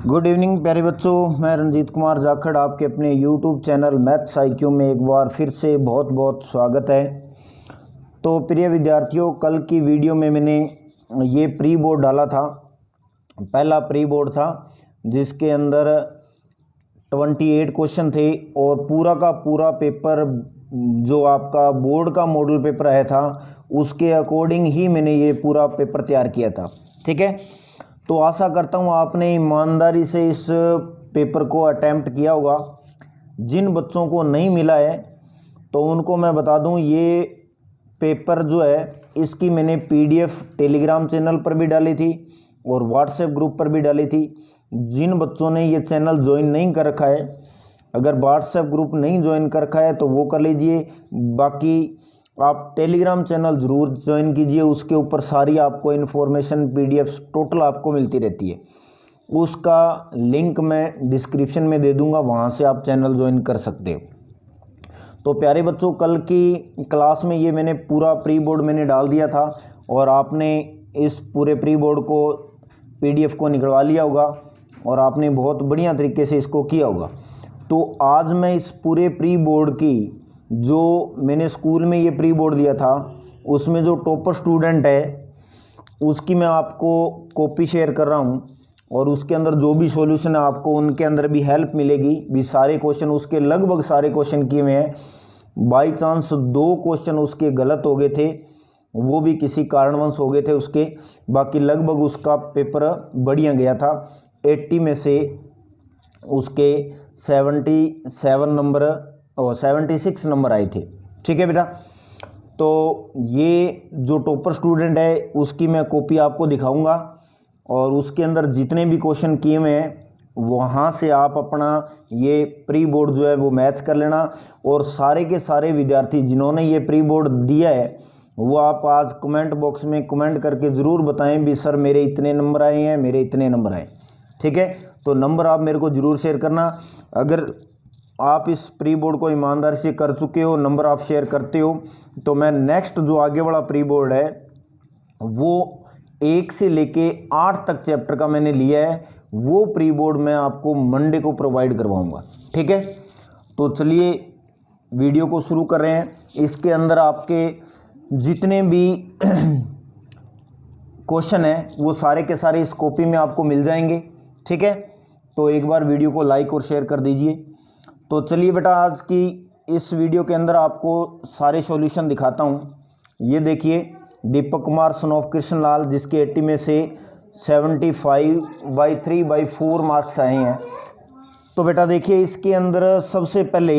Good evening प्यारे बच्चों, मैं रंजीत कुमार जाखड़ आपके अपने यूट्यूब चैनल मैथ्स IQ में एक बार फिर से बहुत बहुत स्वागत है। तो प्रिय विद्यार्थियों, कल की वीडियो में मैंने ये प्री बोर्ड डाला था। पहला प्री बोर्ड था जिसके अंदर 28 क्वेश्चन थे और पूरा का पूरा पेपर जो आपका बोर्ड का मॉडल पेपर आया था उसके अकॉर्डिंग ही मैंने ये पूरा पेपर तैयार किया था। ठीक है, तो आशा करता हूँ आपने ईमानदारी से इस पेपर को अटैम्प्ट किया होगा। जिन बच्चों को नहीं मिला है तो उनको मैं बता दूँ, ये पेपर जो है इसकी मैंने PDF टेलीग्राम चैनल पर भी डाली थी और व्हाट्सएप ग्रुप पर भी डाली थी। जिन बच्चों ने ये चैनल ज्वाइन नहीं कर रखा है, अगर व्हाट्सएप ग्रुप नहीं ज्वाइन कर रखा है तो वो कर लीजिए। बाकी आप टेलीग्राम चैनल ज़रूर ज्वाइन कीजिए, उसके ऊपर सारी आपको इन्फॉर्मेशन PDFs टोटल आपको मिलती रहती है। उसका लिंक मैं डिस्क्रिप्शन में दे दूंगा, वहाँ से आप चैनल ज्वाइन कर सकते हो। तो प्यारे बच्चों, कल की क्लास में ये मैंने पूरा प्री बोर्ड मैंने डाल दिया था और आपने इस पूरे प्री बोर्ड को PDF को निकलवा लिया होगा और आपने बहुत बढ़िया तरीके से इसको किया होगा। तो आज मैं इस पूरे प्री बोर्ड की, जो मैंने स्कूल में ये प्री बोर्ड दिया था उसमें जो टॉपर स्टूडेंट है उसकी मैं आपको कॉपी शेयर कर रहा हूँ और उसके अंदर जो भी सॉल्यूशन है आपको उनके अंदर भी हेल्प मिलेगी। भी सारे क्वेश्चन उसके लगभग सारे क्वेश्चन किए हुए हैं। बाई चांस 2 क्वेश्चन उसके गलत हो गए थे, वो भी किसी कारणवश हो गए थे उसके, बाकी लगभग उसका पेपर बढ़िया गया था। 80 में से उसके 77 नंबर और 76 नंबर आए थे। ठीक है बेटा, तो ये जो टॉपर स्टूडेंट है उसकी मैं कॉपी आपको दिखाऊंगा और उसके अंदर जितने भी क्वेश्चन किए हुए हैं वहाँ से आप अपना ये प्री बोर्ड जो है वो मैच कर लेना। और सारे के सारे विद्यार्थी जिन्होंने ये प्री बोर्ड दिया है वो आप आज कमेंट बॉक्स में कमेंट करके ज़रूर बताएं भी सर मेरे इतने नंबर आए हैं, मेरे इतने नंबर आए। ठीक है, तो नंबर आप मेरे को ज़रूर शेयर करना। अगर आप इस प्री बोर्ड को ईमानदारी से कर चुके हो, नंबर आप शेयर करते हो, तो मैं नेक्स्ट जो आगे वाला प्री बोर्ड है वो 1 से लेके 8 तक चैप्टर का मैंने लिया है, वो प्री बोर्ड मैं आपको मंडे को प्रोवाइड करवाऊंगा। ठीक है, तो चलिए वीडियो को शुरू कर रहे हैं। इसके अंदर आपके जितने भी क्वेश्चन हैं वो सारे के सारे इस कॉपी में आपको मिल जाएंगे। ठीक है, तो एक बार वीडियो को लाइक और शेयर कर दीजिए। तो चलिए बेटा, आज की इस वीडियो के अंदर आपको सारे सॉल्यूशन दिखाता हूँ। ये देखिए, दीपक कुमार सन ऑफ कृष्ण लाल, जिसके 80 में से 75/3/4 मार्क्स आए हैं। तो बेटा देखिए, इसके अंदर सबसे पहले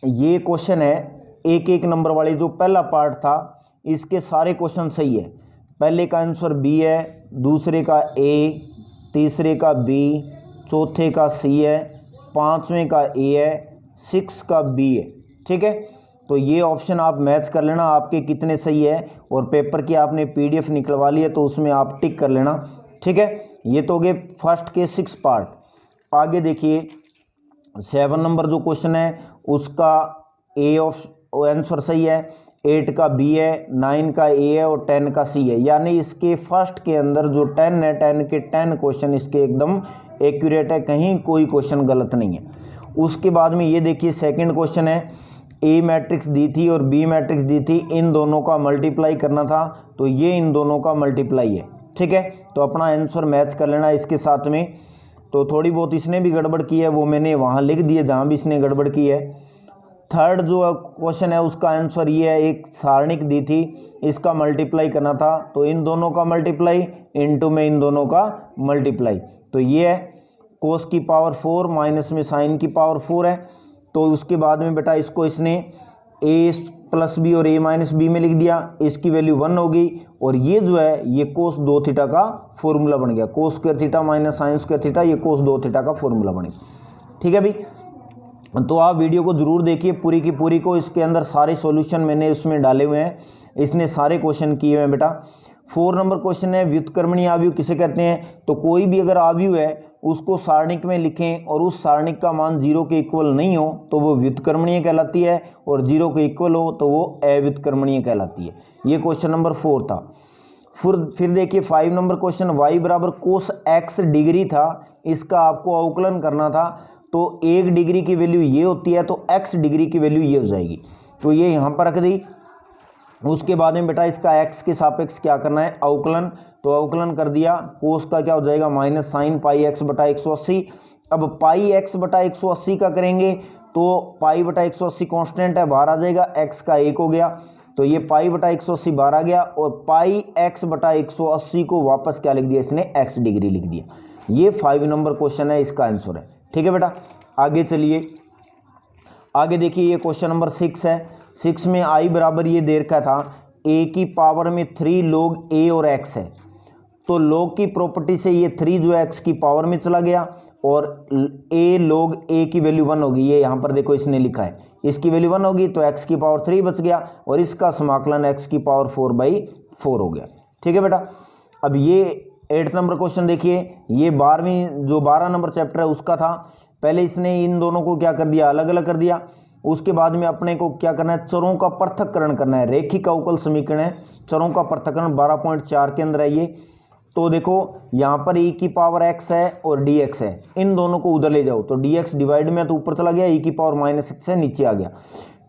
ये क्वेश्चन है, एक नंबर वाले जो पहला पार्ट था इसके सारे क्वेश्चन सही है। पहले का आंसर B है, दूसरे का A, तीसरे का B, चौथे का C है, 5वें का A है, 6 का B है। ठीक है, तो ये ऑप्शन आप मैच कर लेना आपके कितने सही है, और पेपर की आपने PDF निकलवा ली है तो उसमें आप टिक कर लेना। ठीक है, ये तो हो गए फर्स्ट के 6 पार्ट। आगे देखिए, 7 नंबर जो क्वेश्चन है उसका A आंसर सही है, 8 का B है, 9 का A है और 10 का C है। यानी इसके फर्स्ट के अंदर जो 10 है, 10 के 10 क्वेश्चन इसके एकदम एक्यूरेट है, कहीं कोई क्वेश्चन गलत नहीं है। उसके बाद में ये देखिए, सेकंड क्वेश्चन है, A मैट्रिक्स दी थी और B मैट्रिक्स दी थी, इन दोनों का मल्टीप्लाई करना था, तो ये इन दोनों का मल्टीप्लाई है। ठीक है, तो अपना आंसर मैच कर लेना इसके साथ में। तो थोड़ी बहुत इसने भी गड़बड़ की है वो मैंने वहाँ लिख दिए जहाँ भी इसने गड़बड़ की है। थर्ड जो क्वेश्चन है उसका आंसर ये है, एक सारणिक दी थी, इसका मल्टीप्लाई करना था, तो इन दोनों का मल्टीप्लाई इनटू में इन दोनों का मल्टीप्लाई, तो ये है कोस की पावर 4 माइनस में साइन की पावर 4 है। तो उसके बाद में बेटा इसको इसने A + B और A - B में लिख दिया, इसकी वैल्यू 1 होगी और ये जो है ये कोस 2 थीटा का फॉर्मूला बन गया। Cos square theta minus sine square theta, ये कोस 2 थीटा का फॉर्मूला बन गया। ठीक है भाई, तो आप वीडियो को ज़रूर देखिए पूरी की पूरी को। इसके अंदर सारे सॉल्यूशन मैंने उसमें डाले हुए हैं, इसने सारे क्वेश्चन किए हुए हैं बेटा। 4 नंबर क्वेश्चन है, व्युत्क्रमणीय आव्यूह किसे कहते हैं। तो कोई भी अगर आव्यूह है उसको सारणिक में लिखें और उस सारणिक का मान 0 के इक्वल नहीं हो तो वो व्युत्क्रमणीय कहलाती है, और 0 के इक्वल हो तो वो अव्युत्क्रमणीय कहलाती है। ये क्वेश्चन नंबर 4 था। फिर देखिए 5 नंबर क्वेश्चन, y बराबर कोस x डिग्री था, इसका आपको अवकलन करना था। तो 1 डिग्री की वैल्यू ये होती है, तो x डिग्री की वैल्यू ये हो जाएगी, तो ये यहाँ पर रख दी। उसके बाद में बेटा इसका x के सापेक्ष क्या करना है, अवकलन। तो अवकलन कर दिया, कोस का क्या हो जाएगा माइनस साइन पाई x बटा 180। अब पाई x बटा 180 का करेंगे तो पाई बटा 180 कांस्टेंट है, बाहर आ जाएगा, x का 1 हो गया, तो ये पाई बटा 180 बाहर आ गया, और पाई x बटा 180 को वापस क्या लिख दिया इसने, x डिग्री लिख दिया। ये 5 नंबर क्वेश्चन है, इसका आंसर है। ठीक है बेटा, आगे चलिए, आगे देखिए ये क्वेश्चन नंबर 6 है। 6 में i बराबर ये दे रखा था a की पावर में 3 log a और x है। तो log की प्रॉपर्टी से ये 3 जो है x की पावर में चला गया, और a log a की वैल्यू 1 होगी, ये यहाँ पर देखो इसने लिखा है, इसकी वैल्यू 1 होगी, तो x की पावर 3 बच गया, और इसका समाकलन x की पावर 4/4 हो गया। ठीक है बेटा, अब ये 8 नंबर क्वेश्चन देखिए, ये 12 नंबर चैप्टर है उसका था। पहले इसने इन दोनों को क्या कर दिया, अलग अलग कर दिया। उसके बाद में अपने को क्या करना है, चरों का पृथक्करण करना है। रेखिक अवकल समीकरण है, चरों का पृथक्करण 12.4 के अंदर है ये। तो देखो यहाँ पर e की पावर x है और dx है, इन दोनों को उधर ले जाओ, तो dx डिवाइड में तो ऊपर चला गया, e की पावर -x है नीचे आ गया,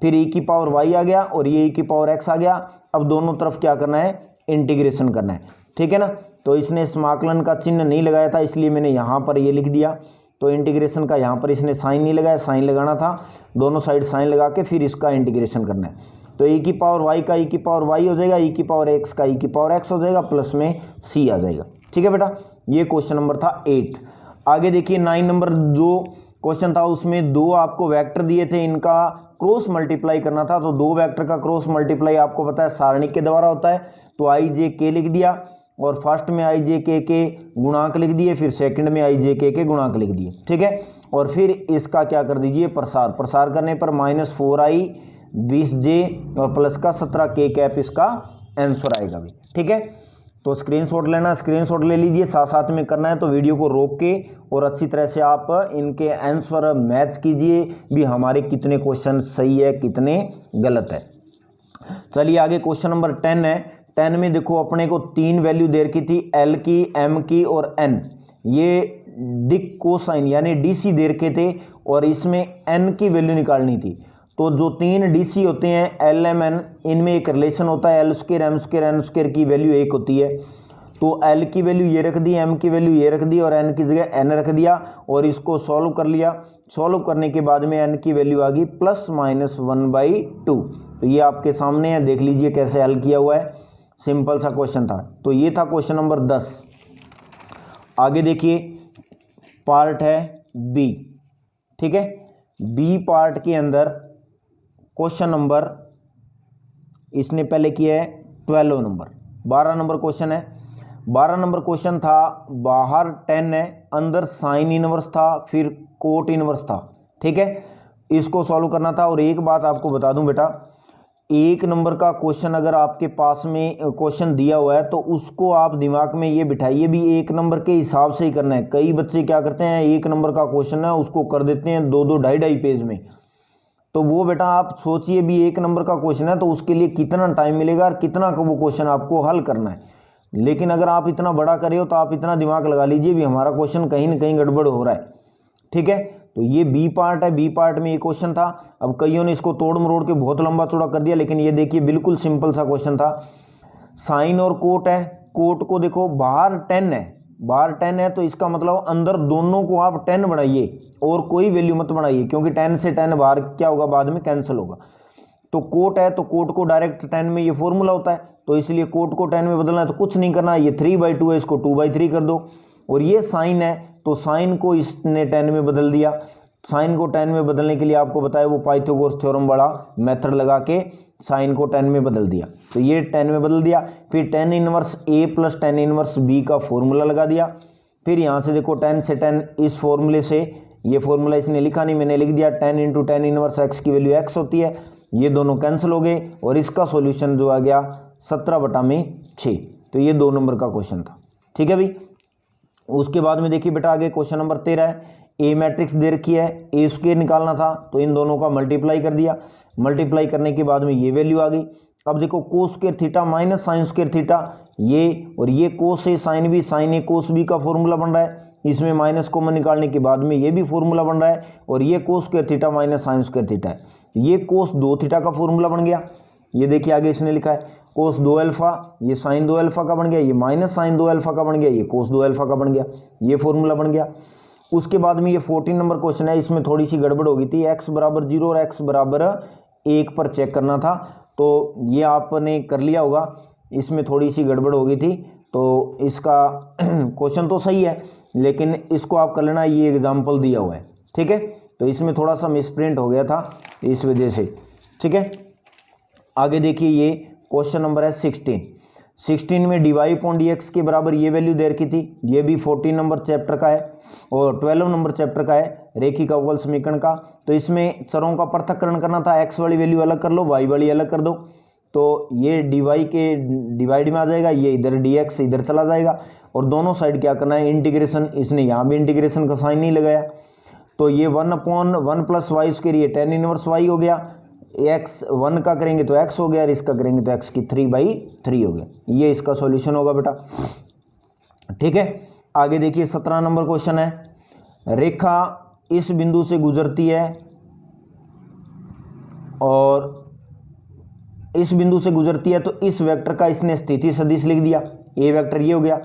फिर e की पावर y आ गया, और ये e की पावर x आ गया। अब दोनों तरफ क्या करना है, इंटीग्रेशन करना है। ठीक है ना, तो इसने समाकलन का चिन्ह नहीं लगाया था, इसलिए मैंने यहाँ पर ये लिख दिया। तो इंटीग्रेशन का यहाँ पर इसने साइन नहीं लगाया, साइन लगाना था, दोनों साइड साइन लगा के फिर इसका इंटीग्रेशन करना है। तो e की पावर y का e की पावर y हो जाएगा, e की पावर x का e की पावर x हो जाएगा, प्लस में c आ जाएगा। ठीक है बेटा, ये क्वेश्चन नंबर था 8। आगे देखिए 9 नंबर जो क्वेश्चन था उसमें 2 आपको वेक्टर दिए थे, इनका क्रॉस मल्टीप्लाई करना था। तो 2 वेक्टर का क्रॉस मल्टीप्लाई आपको पता है सारणिक के द्वारा होता है, तो i j k लिख दिया, और फर्स्ट में i j k के गुणांक लिख दिए, फिर सेकंड में i j k के गुणांक लिख दिए। ठीक है, और फिर इसका क्या कर दीजिए, प्रसार करने पर -4i 20j और प्लस का 17k कैप इसका आंसर आएगा भी। ठीक है, तो स्क्रीनशॉट लेना, स्क्रीनशॉट ले लीजिए, साथ साथ में करना है तो वीडियो को रोक के और अच्छी तरह से आप इनके आंसर मैच कीजिए भी, हमारे कितने क्वेश्चन सही है कितने गलत है। चलिए आगे क्वेश्चन नंबर 10 है। 10 में देखो अपने को 3 वैल्यू दे रखी थी, L की, M की और N। ये डिक कोसाइन यानी DC दे रखे थे, और इसमें N की वैल्यू निकालनी थी। तो जो 3 DC होते हैं L M N, इनमें एक रिलेशन होता है L square M square N square की वैल्यू 1 होती है। तो L की वैल्यू ये रख दी, M की वैल्यू ये रख दी, और N की जगह N रख दिया, और इसको सॉल्व कर लिया। सॉल्व करने के बाद में N की वैल्यू आ गई +-1/2। तो ये आपके सामने है, देख लीजिए कैसे हल किया हुआ है, सिंपल सा क्वेश्चन था। तो ये था क्वेश्चन नंबर 10। आगे देखिए पार्ट है B। ठीक है, B पार्ट के अंदर क्वेश्चन नंबर इसने पहले किया है 12 नंबर। 12 नंबर क्वेश्चन है। 12 नंबर क्वेश्चन था, बाहर 10 है, अंदर साइन इनवर्स था, फिर कोट इनवर्स था। ठीक है, इसको सॉल्व करना था। और एक बात आपको बता दूं बेटा, 1 नंबर का क्वेश्चन अगर आपके पास में क्वेश्चन दिया हुआ है तो उसको आप दिमाग में ये बिठाइए भी 1 नंबर के हिसाब से ही करना है। कई बच्चे क्या करते हैं, 1 नंबर का क्वेश्चन है उसको कर देते हैं 2-2 ढाई-ढाई पेज में। तो वो बेटा आप सोचिए भी 1 नंबर का क्वेश्चन है तो उसके लिए कितना टाइम मिलेगा और कितना वो क्वेश्चन आपको हल करना है। लेकिन अगर आप इतना बड़ा करे हो तो आप इतना दिमाग लगा लीजिए भी हमारा क्वेश्चन कहीं ना कहीं गड़बड़ हो रहा है। ठीक है, तो ये बी पार्ट है। बी पार्ट में ये क्वेश्चन था। अब कईयों ने इसको तोड़ मरोड़ के बहुत लंबा चौड़ा कर दिया, लेकिन ये देखिए बिल्कुल सिंपल सा क्वेश्चन था। साइन और कोट है। कोट को देखो बाहर 10 है, बाहर 10 है तो इसका मतलब अंदर दोनों को आप 10 बनाइए और कोई वैल्यू मत बनाइए, क्योंकि 10 से 10 बाहर क्या होगा बाद में कैंसिल होगा। तो कोट है तो कोट को डायरेक्ट 10 में ये फॉर्मूला होता है, तो इसलिए कोट को 10 में बदलना है तो कुछ नहीं करना, ये 3/2 है इसको 2/3 कर दो। और ये साइन है तो साइन को इसने 10 में बदल दिया। साइन को 10 में बदलने के लिए आपको बताया वो पाइथागोरस थ्योरम वाला मेथड लगा के साइन को 10 में बदल दिया। तो ये 10 में बदल दिया। फिर tan inverse a plus tan inverse b का फॉर्मूला लगा दिया। फिर यहाँ से देखो 10 से 10 इस फॉर्मूले से, ये फॉर्मूला इसने लिखा नहीं मैंने लिख दिया, 10 × tan इनवर्स x की वैल्यू x होती है, ये दोनों कैंसिल हो गए और इसका सॉल्यूशन जो आ गया 17/6। तो ये 2 नंबर का क्वेश्चन था। ठीक है भाई। उसके बाद में देखिए बेटा आगे क्वेश्चन नंबर 13 है। ए मैट्रिक्स दे रखी है, ए स्क्वायर निकालना था तो इन दोनों का मल्टीप्लाई कर दिया। मल्टीप्लाई करने के बाद में ये वैल्यू आ गई। अब देखो cos square theta minus sine square theta, ये, और ये कोस ए साइन बी, साइन ए कोस बी का फॉर्मूला बन रहा है। इसमें माइनस कॉमन निकालने के बाद में ये भी फॉर्मूला बन रहा है, और ये cos square theta minus sine square theta है। ये कोस 2 थीटा का फॉर्मूला बन गया। ये देखिए आगे इसने लिखा है कोस 2 अल्फा, ये साइन 2 अल्फा का बन गया, ये माइनस साइन 2 अल्फा का बन गया, ये कोस 2 अल्फा का बन गया, ये फॉर्मूला बन गया। उसके बाद में ये 14 नंबर क्वेश्चन है, इसमें थोड़ी सी गड़बड़ हो गई थी, x बराबर 0 और x बराबर 1 पर चेक करना था, तो ये आपने कर लिया होगा। इसमें थोड़ी सी गड़बड़ हो गई थी, तो इसका क्वेश्चन तो सही है लेकिन इसको आप कर लेना, ये एग्जाम्पल दिया हुआ है, ठीक है। तो इसमें थोड़ा सा मिसप्रिंट हो गया था इस वजह से, ठीक है। आगे देखिए ये क्वेश्चन नंबर है 16 में dy अपॉन dx के बराबर ये वैल्यू दे रखी थी। ये भी 14 नंबर चैप्टर का है और 12 नंबर चैप्टर का है, रेखिक अवकल समीकरण का। तो इसमें चरों का पृथक्करण करना था, x वाली वैल्यू अलग कर लो, y वाली अलग कर दो, तो ये dy के डिवाइड में आ जाएगा, ये इधर dx इधर चला जाएगा, और दोनों साइड क्या करना है इंटीग्रेशन। इसने यहाँ भी इंटीग्रेशन का साइन नहीं लगाया, तो ये 1/1 + y स्क्वायर, ये tan इनवर्स y हो गया। x 1 का करेंगे तो x हो गया और इसका करेंगे तो x की 3/3 हो गया। ये इसका सॉल्यूशन होगा बेटा, ठीक है। आगे देखिए 17 नंबर क्वेश्चन है, रेखा इस बिंदु से गुजरती है और इस बिंदु से गुजरती है, तो इस वेक्टर का इसने स्थिति सदिश लिख दिया, ए वेक्टर ये हो गया,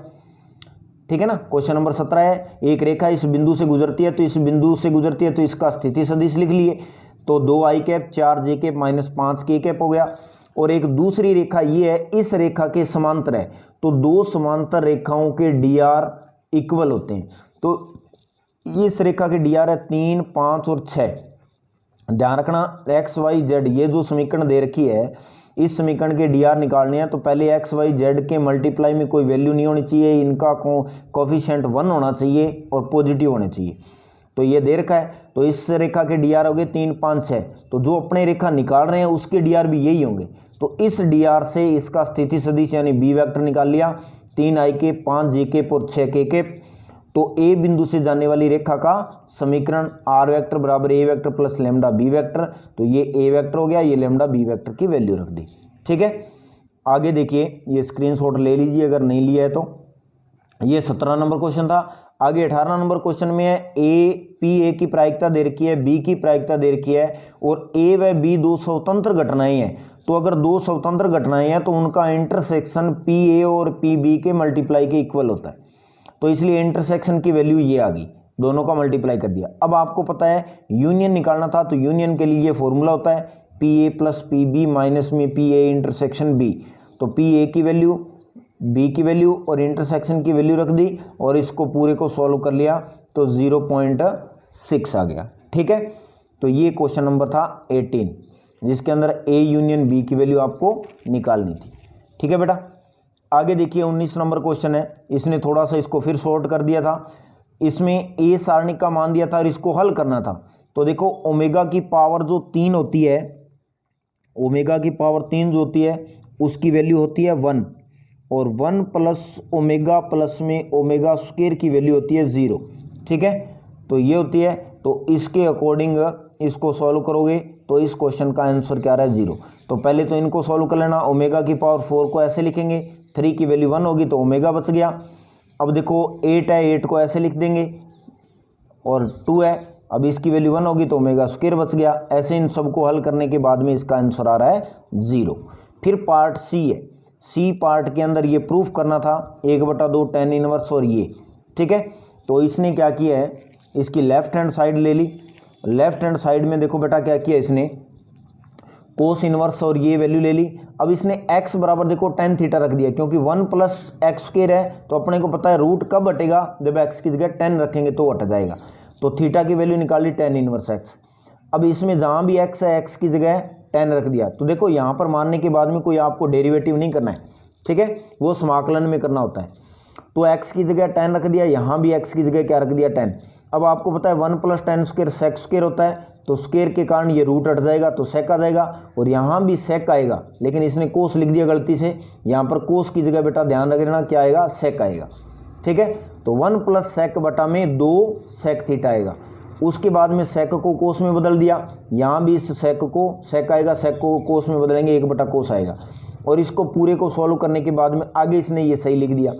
ठीक है ना। क्वेश्चन नंबर 17 है, एक रेखा इस बिंदु से गुजरती है, तो इस बिंदु से गुजरती है तो इसका स्थिति सदिश लिख लिए, तो 2i cap 4j cap minus 5k cap हो गया। और एक दूसरी रेखा ये है, इस रेखा के समांतर है, तो दो समांतर रेखाओं के dr इक्वल होते हैं। तो इस रेखा के dr है 3, 5 और 6। ध्यान रखना x y z, ये जो समीकरण दे रखी है, इस समीकरण के dr निकालने हैं तो पहले x y z के मल्टीप्लाई में कोई वैल्यू नहीं होनी चाहिए, इनका कोफिशिएंट 1 होना चाहिए और पॉजिटिव होने चाहिए। तो ये दे रखा है, तो इस रेखा के dr हो गए 3, 5, 6, तो जो अपने रेखा निकाल रहे हैं उसके dr भी यही होंगे। तो इस dr से इसका स्थिति सदिश यानी b वेक्टर निकाल लिया, 3i के 5j के और 6k के। तो a बिंदु से जाने वाली रेखा का समीकरण r वेक्टर बराबर a vector plus lambda b vector, तो ये a वेक्टर हो गया, ये लैम्डा b वेक्टर की वैल्यू रख दी, ठीक है। आगे देखिए ये स्क्रीनशॉट ले लीजिए अगर नहीं लिया है तो। ये 17 नंबर क्वेश्चन था। आगे 18 नंबर क्वेश्चन में है ए की प्रायिकता दे रखी है, बी की प्रायिकता दे रखी है, और ए व बी दो स्वतंत्र घटनाएं हैं। तो अगर दो स्वतंत्र घटनाएं हैं तो उनका इंटरसेक्शन पी ए और पी बी के मल्टीप्लाई के इक्वल होता है। तो इसलिए इंटरसेक्शन की वैल्यू ये आ गई, दोनों का मल्टीप्लाई कर दिया। अब आपको पता है यूनियन निकालना था, तो यूनियन के लिए ये फॉर्मूला होता है P A plus P B minus में पी ए इंटरसेक्शन बी। तो पी ए की वैल्यू, बी की वैल्यू और इंटरसेक्शन की वैल्यू रख दी और इसको पूरे को सॉल्व कर लिया तो 0.6 आ गया, ठीक है। तो ये क्वेश्चन नंबर था 18 जिसके अंदर ए यूनियन बी की वैल्यू आपको निकालनी थी, ठीक है बेटा। आगे देखिए 19 नंबर क्वेश्चन है, इसने थोड़ा सा इसको फिर शॉर्ट कर दिया था। इसमें ए सारणिक का मान दिया था और इसको हल करना था। तो देखो ओमेगा की पावर जो 3 होती है, ओमेगा की पावर 3 जो होती है उसकी वैल्यू होती है 1, और 1 प्लस ओमेगा प्लस में ओमेगा स्क्वायर की वैल्यू होती है 0, ठीक है। तो ये होती है, तो इसके अकॉर्डिंग इसको सॉल्व करोगे तो इस क्वेश्चन का आंसर क्या रहा है 0। तो पहले तो इनको सॉल्व कर लेना। ओमेगा की पावर 4 को ऐसे लिखेंगे, 3 की वैल्यू 1 होगी तो ओमेगा बच गया। अब देखो 8 है, 8 को ऐसे लिख देंगे, और 2 है, अब इसकी वैल्यू 1 होगी तो ओमेगा स्क्वायर बच गया। ऐसे इन सबको हल करने के बाद में इसका आंसर आ रहा है 0। फिर पार्ट सी है, सी पार्ट के अंदर ये प्रूफ करना था 1/2 tan इनवर्स और ये, ठीक है। तो इसने क्या किया है, इसकी लेफ्ट हैंड साइड ले ली। लेफ्ट हैंड साइड में देखो बेटा क्या किया इसने, कोस इनवर्स और ये वैल्यू ले ली। अब इसने x बराबर देखो tan थीटा रख दिया, क्योंकि 1 प्लस एक्स स्क्वायर है तो अपने को पता है रूट कब हटेगा, जब x की जगह tan रखेंगे तो हट जाएगा। तो थीटा की वैल्यू निकाली tan इनवर्स x। अब इसमें जहाँ भी x है x की जगह tan रख दिया। तो देखो यहाँ पर मानने के बाद में कोई आपको डेरिवेटिव नहीं करना है, ठीक है, वो समाकलन में करना होता है। तो x की जगह tan रख दिया, यहाँ भी x की जगह क्या रख दिया tan। अब आपको पता है 1 plus tan square sec square होता है, तो स्क्वायर के कारण ये रूट हट जाएगा तो sec आ जाएगा, और यहाँ भी sec आएगा, लेकिन इसने कोस लिख दिया गलती से। यहाँ पर कोस की जगह बेटा ध्यान रख लेना क्या आएगा, sec आएगा, ठीक है। तो 1 प्लस sec बटा में 2 sec थीटा आएगा। उसके बाद में sec को कोस में बदल दिया, यहाँ भी इस sec को sec आएगा, sec को कोस में बदलेंगे 1/cos आएगा। और इसको पूरे को सॉल्व करने के बाद में आगे इसने ये सही लिख दिया,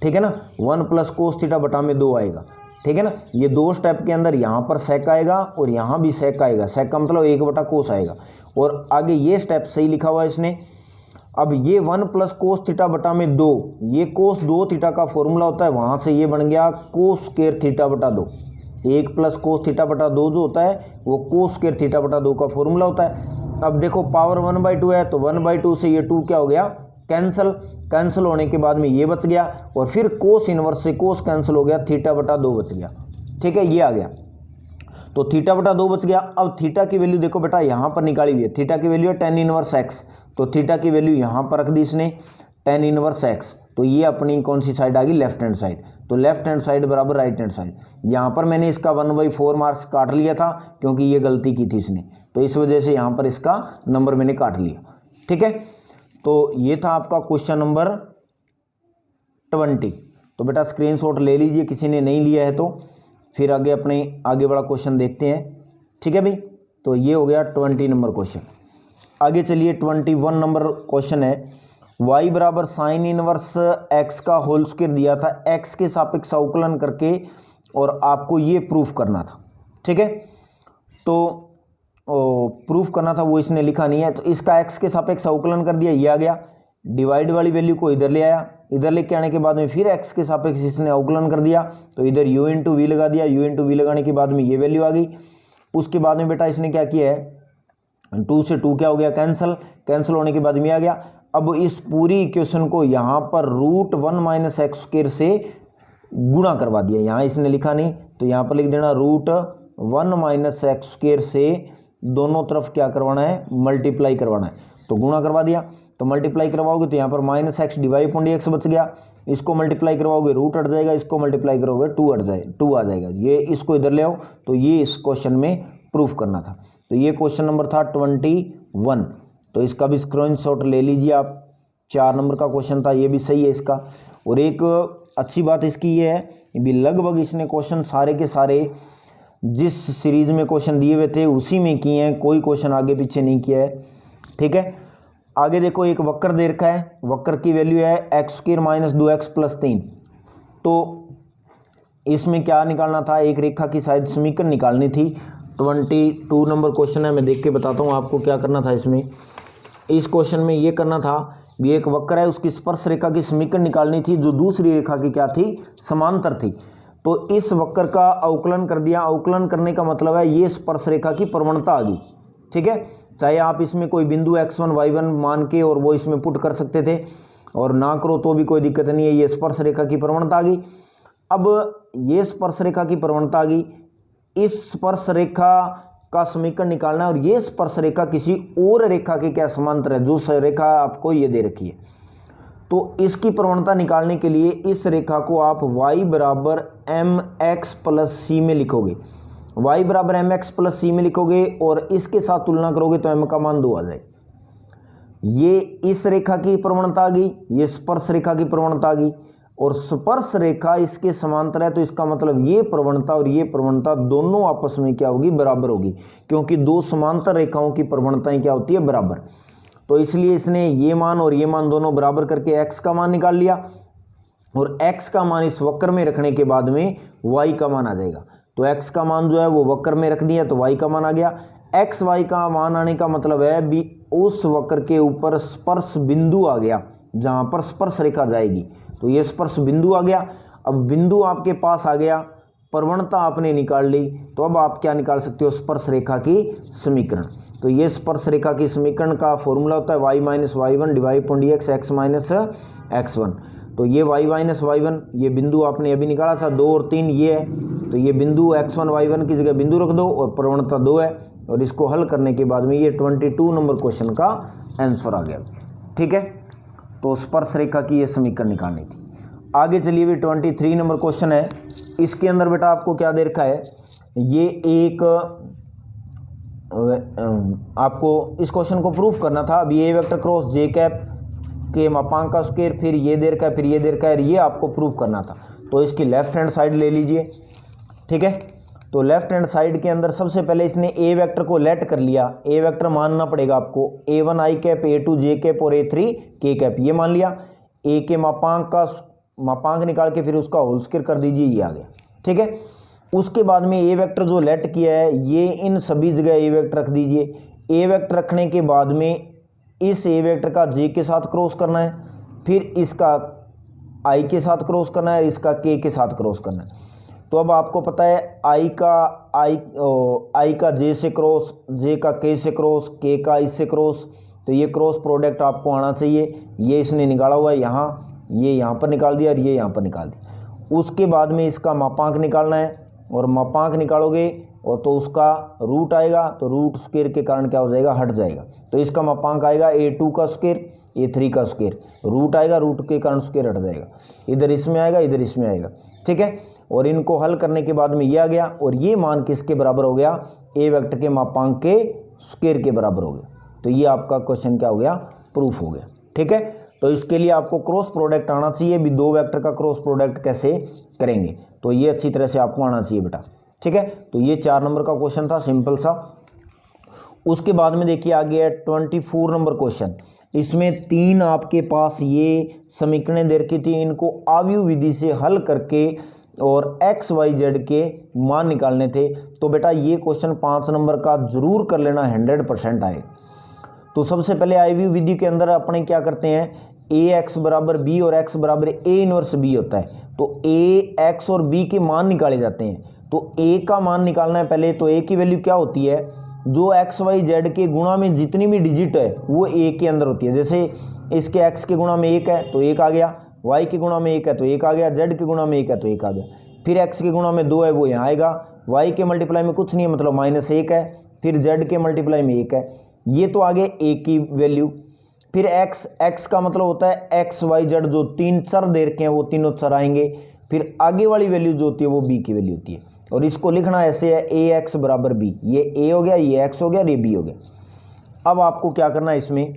ठीक है ना। 1 प्लस कोस थीटा बटा में 2 आएगा, ठीक है ना। ये 2 स्टेप के अंदर यहाँ पर सेक आएगा और यहाँ भी सेक आएगा, सेक का मतलब 1 बटा कोस आएगा, और आगे ये स्टेप सही लिखा हुआ है इसने। अब ये 1 प्लस कोस थीटा बटा में 2, ये कोस 2 थीटा का फॉर्मूला होता है, वहाँ से ये बन गया कोस स्क्वायर थीटा बटा 2। 1 प्लस कोस थीटा बटा 2 जो होता है वो कोस स्क्वायर थीटा बटा 2 का फॉर्मूला होता है। अब देखो पावर 1/2 है, तो 1/2 से ये 2 क्या हो गया, कैंसिल होने के बाद में ये बच गया, और फिर कोस इनवर्स से कोस कैंसिल हो गया, थीटा बटा 2 बच गया, ठीक है, ये आ गया। तो थीटा बटा 2 बच गया। अब थीटा की वैल्यू देखो बेटा यहाँ पर निकाली हुई है, थीटा की वैल्यू है tan इनवर्स x, तो थीटा की वैल्यू यहाँ पर रख दी इसने tan इनवर्स x, तो ये अपनी कौन सी साइड आ गई, लेफ्ट हैंड साइड। तो लेफ्ट हैंड साइड बराबर राइट हैंड साइड। यहाँ पर मैंने इसका 1/4 मार्क्स काट लिया था क्योंकि ये गलती की थी इसने, तो इस वजह से यहाँ पर इसका नंबर मैंने काट लिया, ठीक है। तो ये था आपका क्वेश्चन नंबर 20। तो बेटा स्क्रीनशॉट ले लीजिए, किसी ने नहीं लिया है तो फिर आगे वाला क्वेश्चन देखते हैं, ठीक है भाई। तो ये हो गया 20 नंबर क्वेश्चन। आगे चलिए 21 नंबर क्वेश्चन है, y बराबर साइन इनवर्स x का होल स्क्वायर दिया था, x के सापेक्ष अवकलन करके, और आपको ये प्रूफ करना था, ठीक है। तो प्रूफ करना था, वो इसने लिखा नहीं है, तो इसका x के सापेक्ष अवकलन कर दिया, ये आ गया। डिवाइड वाली वैल्यू को इधर ले आया, इधर लेके आने के बाद में फिर x के सापेक्ष इसने अवकलन कर दिया, तो इधर u इंटू वी लगा दिया, u इंटू वी लगाने के बाद में ये वैल्यू आ गई। उसके बाद में बेटा इसने क्या किया है, 2 से 2 क्या हो गया, कैंसिल होने के बाद में आ गया। अब इस पूरी इक्वेशन को यहाँ पर √1 - x² से गुणा करवा दिया, यहाँ इसने लिखा नहीं तो यहाँ पर लिख देना √1 - x² से दोनों तरफ क्या करवाना है, मल्टीप्लाई करवाना है। तो गुणा करवा दिया, तो मल्टीप्लाई करवाओगे तो यहाँ पर -x dy/dx बच गया, इसको मल्टीप्लाई करवाओगे रूट हट जाएगा, इसको मल्टीप्लाई करोगे 2 आ जाएगा, ये इसको इधर ले आओ। तो ये इस क्वेश्चन में प्रूफ करना था। तो ये क्वेश्चन नंबर था 21, तो इसका भी स्क्रीनशॉट ले लीजिए आप। 4 नंबर का क्वेश्चन था, ये भी सही है इसका। और एक अच्छी बात इसकी ये है, भी लगभग इसने क्वेश्चन सारे के सारे जिस सीरीज में क्वेश्चन दिए हुए थे उसी में किए हैं, कोई क्वेश्चन आगे पीछे नहीं किया है, ठीक है। आगे देखो एक वक्र दे रखा है, वक्र की वैल्यू है x² - 2x + 3। तो इसमें क्या निकालना था, एक रेखा की शायद समीकरण निकालनी थी। 22 नंबर क्वेश्चन है, मैं देख के बताता हूँ आपको क्या करना था इसमें। इस क्वेश्चन में ये करना था, भी एक वक्र है उसकी स्पर्श रेखा की समीकरण निकालनी थी जो दूसरी रेखा की क्या थी, समांतर थी। तो इस वक्र का अवकलन कर दिया, अवकलन करने का मतलब है ये स्पर्श रेखा की प्रवणता आ गई, ठीक है। चाहे आप इसमें कोई बिंदु x1 y1 मान के और वो इसमें पुट कर सकते थे, और ना करो तो भी कोई दिक्कत नहीं है, ये स्पर्श रेखा की प्रवणता आ गई। अब ये स्पर्श रेखा की प्रवणता आ गई, इस स्पर्श रेखा का समीकरण निकालना है, और ये स्पर्श रेखा किसी और रेखा के क्या समांतर है, जो रेखा आपको ये दे रखी है। तो इसकी प्रवणता निकालने के लिए इस रेखा को आप y बराबर mx + c में लिखोगे, y बराबर mx + c में लिखोगे, और इसके साथ तुलना करोगे तो m का मान 2 आ जाएगा। ये इस रेखा की प्रवणता आ गई, ये स्पर्श रेखा की प्रवणता आ गई, और स्पर्श रेखा इसके समांतर है, तो इसका मतलब ये प्रवणता और ये प्रवणता दोनों आपस में क्या होगी, बराबर होगी, क्योंकि दो समांतर रेखाओं की प्रवणताएं क्या होती है, बराबर। तो इसलिए इसने ये मान और ये मान दोनों बराबर करके x का मान निकाल लिया, और x का मान इस वक्र में रखने के बाद में y का मान आ जाएगा। तो x का मान जो है वो वक्र में रख दिया, तो y का मान आ गया। x y का मान आने का मतलब है भी उस वक्र के ऊपर स्पर्श बिंदु आ गया जहाँ पर स्पर्श रेखा जाएगी, तो ये स्पर्श बिंदु आ गया। अब बिंदु आपके पास आ गया, प्रवणता आपने निकाल ली, तो अब आप क्या निकाल सकते हो, स्पर्श रेखा की समीकरण। तो ये स्पर्श रेखा की समीकरण का फॉर्मूला होता है y - y1 dy/dx x - x1। तो ये y - y1 ये बिंदु आपने अभी निकाला था, 2 और 3 ये है, तो ये बिंदु x1 y1 की जगह बिंदु रख दो, और प्रवणता 2 है, और इसको हल करने के बाद में ये 22 नंबर क्वेश्चन का आंसर आ गया, ठीक है। तो स्पर्श रेखा की ये समीकरण निकालनी थी। आगे चलिए भी 23 नंबर क्वेश्चन है। इसके अंदर बेटा आपको क्या दे रखा है, ये एक आपको इस क्वेश्चन को प्रूफ करना था। अब ये वेक्टर क्रॉस जे कैप के मापांक का स्क्वायर, फिर ये दे रखा है, फिर ये दे रखा है, ये आपको प्रूफ करना था। तो इसकी लेफ्ट हैंड साइड ले लीजिए, ठीक है। तो लेफ्ट हैंड साइड के अंदर सबसे पहले इसने ए वेक्टर को लेट कर लिया। ए वेक्टर मानना पड़ेगा आपको, A1 i cap, A2 j cap और A3 k कैप, ये मान लिया। ए के मापांक निकाल के फिर उसका होल स्क्वायर कर दीजिए, ये आ गया। ठीक है, उसके बाद में ए वेक्टर जो लेट किया है ये इन सभी जगह ए वेक्टर रख दीजिए। ए वेक्टर रखने के बाद में इस ए वेक्टर का जे के साथ क्रॉस करना है, फिर इसका आई के साथ क्रॉस करना है, इसका के साथ क्रॉस करना है। तो अब आपको पता है आई का जे से क्रॉस, जे का के से क्रॉस, के का इससे क्रॉस, तो ये क्रॉस प्रोडक्ट आपको आना चाहिए। ये इसने निकाला हुआ है यहाँ, ये यहाँ पर निकाल दिया और ये यहाँ पर निकाल दिया। उसके बाद में इसका मापांक निकालना है, और मापांक निकालोगे और तो उसका रूट आएगा, तो रूट स्क्वायर के कारण क्या हो जाएगा, हट जाएगा। तो इसका मापांक आएगा A2 का स्क्वायर, A3 का स्क्वायर, रूट आएगा, रूट के कारण स्क्वायर हट जाएगा। इधर इसमें आएगा, इधर इसमें आएगा। ठीक है, और इनको हल करने के बाद में ये आ गया, और ये मान किसके बराबर हो गया, ए वेक्टर के मापांक के स्क्वायर के बराबर हो गया। तो ये आपका क्वेश्चन क्या हो गया, प्रूफ हो गया। ठीक है, तो इसके लिए आपको क्रॉस प्रोडक्ट आना चाहिए। भी दो वेक्टर का क्रॉस प्रोडक्ट कैसे करेंगे, तो ये अच्छी तरह से आपको आना चाहिए बेटा। ठीक है, तो ये 4 नंबर का क्वेश्चन था, सिंपल सा। उसके बाद में देखिए आगे है 24 नंबर क्वेश्चन। इसमें 3 आपके पास ये समीकरणें दे रखी थी, इनको आव्यूह विधि से हल करके और एक्स वाई जेड के मान निकालने थे। तो बेटा ये क्वेश्चन 5 नंबर का जरूर कर लेना, 100% आए। तो सबसे पहले आव्यूह विधि के अंदर अपने क्या करते हैं, ए एक्स बराबर बी और एक्स बराबर ए इनवर्स बी होता है। तो ए एक्स और बी के मान निकाले जाते हैं। तो ए का मान निकालना है पहले। तो ए की वैल्यू क्या होती है, जो एक्स वाई जेड के गुणा में जितनी भी डिजिट है वो ए के अंदर होती है। जैसे इसके एक्स के गुणा में 1 है तो 1 आ गया, वाई के गुणा में 1 है तो 1 आ गया, जेड के गुणा में 1 है तो 1 आ गया। फिर एक्स के गुणा में 2 है वो यहाँ आएगा, वाई के मल्टीप्लाई में कुछ नहीं है मतलब -1 है, फिर जेड के मल्टीप्लाई में 1 है, ये तो आगे ए की वैल्यू। फिर एक्स का मतलब होता है एक्स वाई जेड, जो 3 चर दे रखे हैं वो तीनों चर आएंगे। फिर आगे वाली वैल्यू जो होती है वो बी की वैल्यू होती है, और इसको लिखना ऐसे है ए एक्स बराबर बी। ये ए हो गया, ये एक्स हो गया, ये बी हो गया। अब आपको क्या करना है, इसमें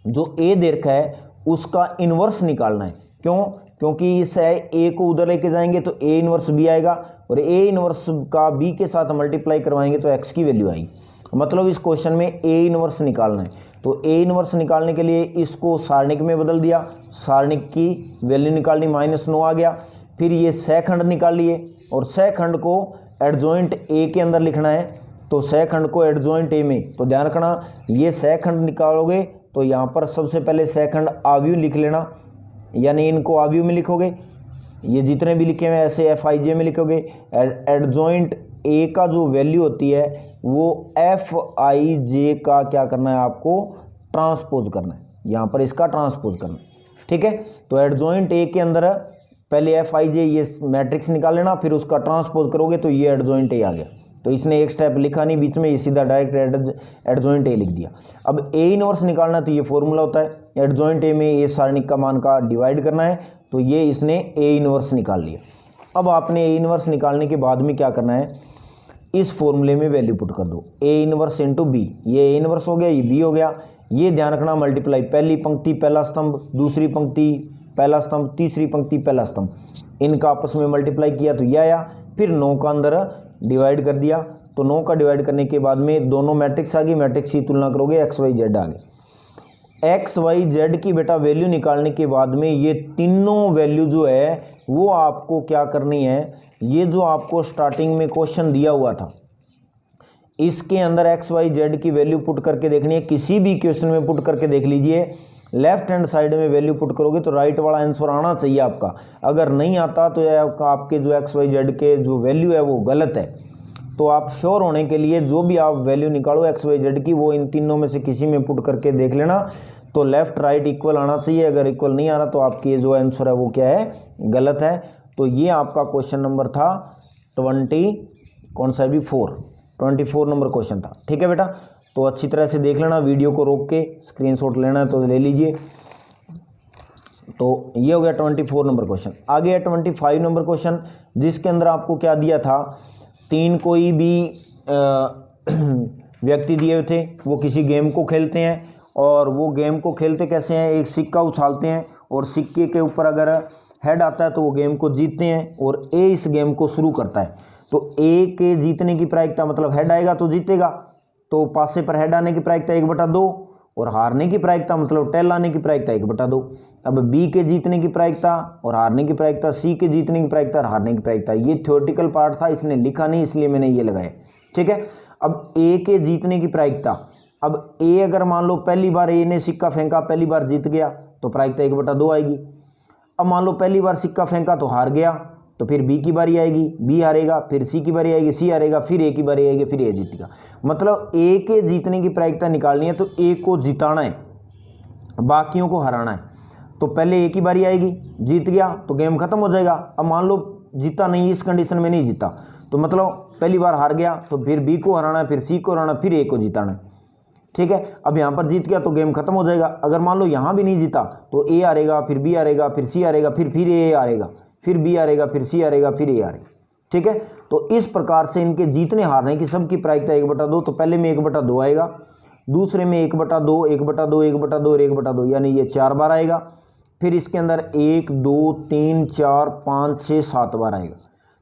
जो ए दे रखा है उसका इन्वर्स निकालना है। क्यों, क्योंकि इस ए को उधर लेके जाएंगे तो ए इन्वर्स बी आएगा, और ए इन्वर्स का बी के साथ मल्टीप्लाई करवाएंगे तो एक्स की वैल्यू आएगी। मतलब इस क्वेश्चन में ए इन्वर्स निकालना है। तो ए इन्वर्स निकालने के लिए इसको सारणिक में बदल दिया, सारणिक की वैल्यू निकालनी, -9 आ गया। फिर ये सहखंड निकाल लिए, और सहखंड को एडजॉइंट ए के अंदर लिखना है। तो सहखंड को एडजॉइंट ए में, तो ध्यान रखना ये सहखंड निकालोगे तो यहाँ पर सबसे पहले सहखंड आव्यूह लिख लेना, यानी इनको आव्यूह में लिखोगे। ये जितने भी लिखे हुए ऐसे FIJ में लिखोगे। एडजॉइंट ए का जो वैल्यू होती है वो FIJ का क्या करना है, आपको ट्रांसपोज करना है, यहाँ पर इसका ट्रांसपोज करना है। ठीक है, तो एडजॉइंट ए के अंदर पहले FIJ ये मैट्रिक्स निकाल लेना, फिर उसका ट्रांसपोज करोगे तो ये एडजॉइंट ए आ गया। तो इसने एक स्टेप लिखा नहीं बीच में, ये सीधा डायरेक्ट एडजॉइंट ए लिख दिया। अब ए इनवर्स निकालना, तो ये फॉर्मूला होता है एडजॉइंट ए में ए सारणिक का मान का डिवाइड करना है। तो ये इसने ए इनवर्स निकाल लिया। अब आपने ए इनवर्स निकालने के बाद में क्या करना है, इस फॉर्मूले में वैल्यू पुट कर दो, ए इनवर्स इंटू बी। ये ए इनवर्स हो गया, ये बी हो गया। ये ध्यान रखना मल्टीप्लाई, पहली पंक्ति पहला स्तंभ, दूसरी पंक्ति पहला स्तंभ, तीसरी पंक्ति पहला स्तंभ, इनका आपस में मल्टीप्लाई किया तो ये आया। फिर 9 का अंदर डिवाइड कर दिया, तो 9 का डिवाइड करने के बाद में दोनों मैट्रिक्स आ गई, मैट्रिक्स की तुलना करोगे एक्स वाई जेड आ गए। एक्स वाई जेड की बेटा वैल्यू निकालने के बाद में ये तीनों वैल्यू जो है वो आपको क्या करनी है, ये जो आपको स्टार्टिंग में क्वेश्चन दिया हुआ था इसके अंदर एक्स वाई जेड की वैल्यू पुट करके देखनी है। किसी भी क्वेश्चन में पुट करके देख लीजिए, लेफ्ट हैंड साइड में वैल्यू पुट करोगे तो राइट वाला आंसर आना चाहिए आपका। अगर नहीं आता तो आपके जो एक्स वाई जेड के जो वैल्यू है वो गलत है। तो आप श्योर होने के लिए जो भी आप वैल्यू निकालो एक्स वाई जेड की, वो इन तीनों में से किसी में पुट करके देख लेना, तो लेफ्ट राइट इक्वल आना चाहिए। अगर इक्वल नहीं आ रहा तो आपकी जो आंसर है वो क्या है, गलत है। तो ये आपका क्वेश्चन नंबर था 24 नंबर क्वेश्चन था। ठीक है बेटा, तो अच्छी तरह से देख लेना, वीडियो को रोक के स्क्रीनशॉट लेना है तो ले लीजिए। तो ये हो गया 24 नंबर क्वेश्चन। आगे है 25 नंबर क्वेश्चन, जिसके अंदर आपको क्या दिया था, 3 कोई भी व्यक्ति दिए हुए थे, वो किसी गेम को खेलते हैं, और वो गेम को खेलते कैसे हैं, एक सिक्का उछालते हैं और सिक्के के ऊपर अगर हेड आता है तो वो गेम को जीतते हैं, और ए इस गेम को शुरू करता है। तो ए के जीतने की प्रायिकता मतलब हेड आएगा तो जीतेगा, तो पासे पर हेड आने की प्रायिकता 1/2 और हारने की प्रायिकता मतलब टेल आने की प्रायिकता 1/2। अब बी के जीतने की प्रायिकता और हारने की प्रायिकता, सी के जीतने की प्रायिकता और हारने की प्रायिकता। ये थ्योरेटिकल पार्ट था, इसने लिखा नहीं इसलिए मैंने ये लगाया, ठीक है। अब ए के जीतने की प्रायिकता, अब ए अगर मान लो पहली बार ए ने सिक्का फेंका, पहली बार जीत गया तो प्रायिकता 1/2 आएगी। अब मान लो पहली बार सिक्का फेंका तो हार गया, तो फिर बी की बारी आएगी, बी हारेगा, फिर सी की बारी आएगी, सी हारेगा, फिर ए की बारी आएगी, फिर ए जीतेगा। मतलब ए के जीतने की प्रायिकता निकालनी है तो ए को जिताना है, बाकियों को हराना है। तो पहले ए की बारी आएगी, जीत गया तो गेम खत्म हो जाएगा। अब मान लो जीता नहीं, इस कंडीशन में नहीं जीता, तो मतलब पहली बार हार गया तो फिर बी को हराना है, फिर सी को हराना, फिर ए को जिताना है, ठीक है। अब यहाँ पर जीत गया तो गेम खत्म हो जाएगा। अगर मान लो यहाँ भी नहीं जीता तो ए हारेगा, फिर बी हारेगा, फिर सी हारेगा, फिर ए हारेगा, फिर बी हारेगा, फिर सी हारेगा, फिर ए हारेगा, ठीक है। तो इस प्रकार से इनके जीतने हारने की सबकी प्रायिकता 1/2। तो पहले में 1/2 आएगा, दूसरे में 1/2, 1/2, 1/2 और 1/2, यानी ये 4 बार आएगा। फिर इसके अंदर 1 2 3 4 5 6 7 बार आएगा।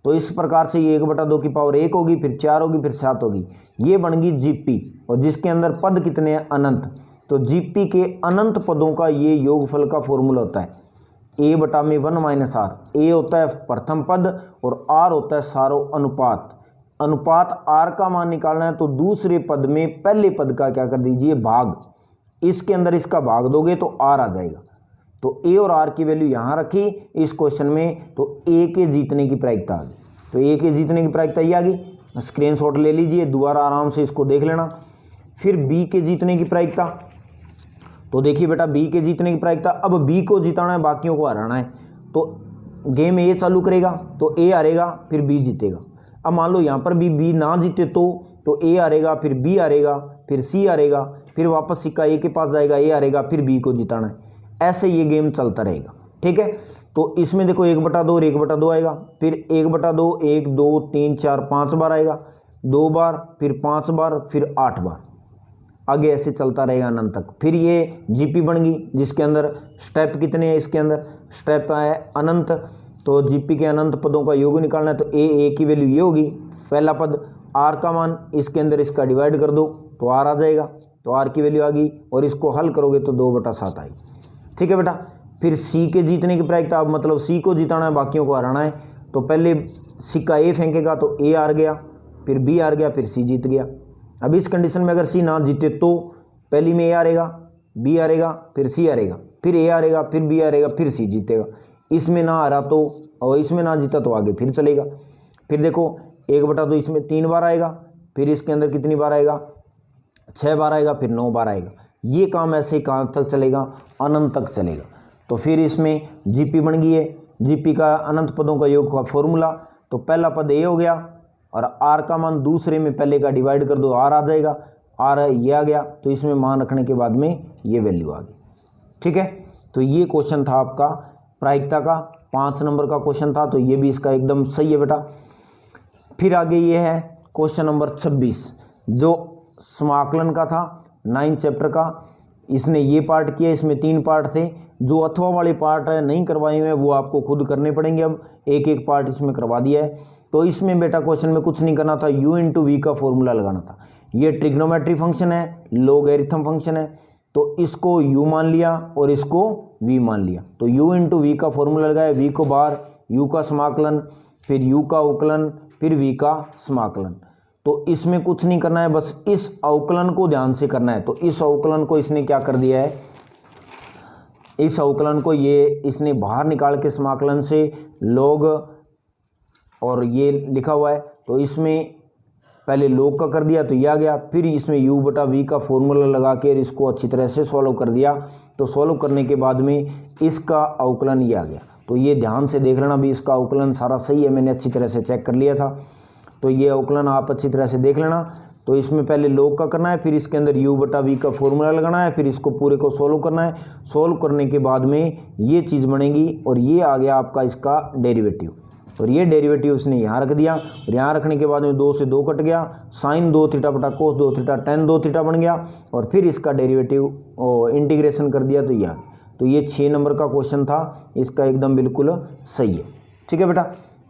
तो इस प्रकार से ये 1/2 की पावर 1 होगी, फिर 4 होगी, फिर 7 होगी। ये बन गई जीपी, और जिसके अंदर पद कितने हैं? अनंत। तो जीपी के अनंत पदों का ये योगफल का फॉर्मूला होता है A/1 - R। ए होता है प्रथम पद और R होता है सारो अनुपात। अनुपात R का मान निकालना है तो दूसरे पद में पहले पद का क्या कर दीजिए? भाग। इसके अंदर इसका भाग दोगे तो R आ जाएगा। तो A और R की वैल्यू यहाँ रखी इस क्वेश्चन में, तो A के जीतने की प्रायिकता आ गई। तो A के जीतने की प्रायिकता ये आ गई, स्क्रीनशॉट ले लीजिए, दोबारा आराम से इसको देख लेना। फिर B के जीतने की प्रायिकता, तो देखिए बेटा बी के जीतने की प्रायिकता, अब बी को जिताना है, बाकियों को हराना है। तो गेम ए चालू करेगा तो ए हारेगा, फिर बी जीतेगा। अब मान लो यहाँ पर भी बी ना जीते तो ए हारेगा, फिर बी हारेगा, फिर सी हारेगा, फिर वापस सिक्का ए के पास जाएगा, ए हारेगा, फिर बी को जिताना है। ऐसे ये गेम चलता रहेगा, ठीक है। तो इसमें देखो 1/2 और 1/2 आएगा, फिर 1/2 1 2 3 4 5 बार आएगा, 2 बार, फिर 5 बार, फिर 8 बार, आगे ऐसे चलता रहेगा अनंत तक। फिर ये जीपी बन गई, जिसके अंदर स्टेप कितने हैं? इसके अंदर स्टेप है अनंत। तो जीपी के अनंत पदों का योग निकालना है तो ए की वैल्यू ये होगी, पहला पद आर का मान, इसके अंदर इसका डिवाइड कर दो तो आर आ जाएगा, तो आर की वैल्यू आ गई, और इसको हल करोगे तो 2/7 आएगी, ठीक है बेटा। फिर सी के जीतने की प्रायिकता, अब मतलब सी को जिताना है, बाकियों को हराना है। तो पहले सिक्का ए फेंकेगा तो ए हार गया, फिर बी हार गया, फिर सी जीत गया। अब इस कंडीशन में अगर सी ना जीते तो पहली में ए हारेगा, बी हारेगा, फिर सी हारेगा, फिर ए हारेगा, फिर बी हारेगा, फिर सी जीतेगा। इसमें ना हारा तो, और इसमें ना जीता तो आगे फिर चलेगा। फिर देखो 1/2 इसमें 3 बार आएगा, फिर इसके अंदर कितनी बार आएगा? 6 बार आएगा, फिर 9 बार आएगा। ये काम ऐसे कहाँ तक चलेगा? अनंत तक चलेगा। तो फिर इसमें जीपी बन गई है, जीपी का अनंत पदों का योग का फॉर्मूला, तो पहला पद ए हो गया और आर का मान दूसरे में पहले का डिवाइड कर दो, आर आ जाएगा, आर ये आ गया, तो इसमें मान रखने के बाद में ये वैल्यू आ गई, ठीक है। तो ये क्वेश्चन था आपका प्रायिकता का, 5 नंबर का क्वेश्चन था, तो ये भी इसका एकदम सही है बेटा। फिर आगे ये है क्वेश्चन नंबर 26, जो समाकलन का था 9 चैप्टर का। इसने ये पार्ट किया, इसमें 3 पार्ट थे। जो अथवा वाले पार्ट नहीं करवाए हुए वो आपको खुद करने पड़ेंगे। अब एक एक पार्ट इसमें करवा दिया है। तो इसमें बेटा क्वेश्चन में कुछ नहीं करना था, u इंटू वी का फॉर्मूला लगाना था। ये ट्रिग्नोमेट्री फंक्शन है, लोगैरिथम फंक्शन है, तो इसको u मान लिया और इसको v मान लिया। तो u इंटू वी का फॉर्मूला लगाया, v को बार, u का समाकलन, फिर u का अवकलन, फिर v का समाकलन। तो इसमें कुछ नहीं करना है, बस इस अवकलन को ध्यान से करना है। तो इस अवकलन को इसने क्या कर दिया है, इस अवकलन को ये इसने बाहर निकाल के समाकलन से लॉग, और ये लिखा हुआ है तो इसमें पहले लॉग का कर दिया तो ये आ गया। फिर इसमें u/v का फॉर्मूला लगा के इसको अच्छी तरह से सॉल्व कर दिया। तो सॉल्व करने के बाद में इसका अवकलन ये आ गया। तो ये ध्यान से देख लेना भी, इसका अवकलन सारा सही है, मैंने अच्छी तरह से चेक कर लिया था। तो ये अवकलन आप अच्छी तरह से देख लेना। तो इसमें पहले लॉग का करना है, फिर इसके अंदर u/v का फॉर्मूला लगाना है, फिर इसको पूरे को सॉल्व करना है। सॉल्व करने के बाद में ये चीज़ बनेगी और ये आ गया आपका इसका डेरिवेटिव, और ये डेरिवेटिव उसने यहाँ रख दिया, और यहाँ रखने के बाद में 2 से 2 कट गया, साइन 2 थीटा बटा कोस 2 थीटा tan 2 थीटा बन गया, और फिर इसका डेरिवेटिव इंटीग्रेशन कर दिया तो ये आ गया। तो ये 6 नंबर का क्वेश्चन था, इसका एकदम बिल्कुल सही है, ठीक है बेटा।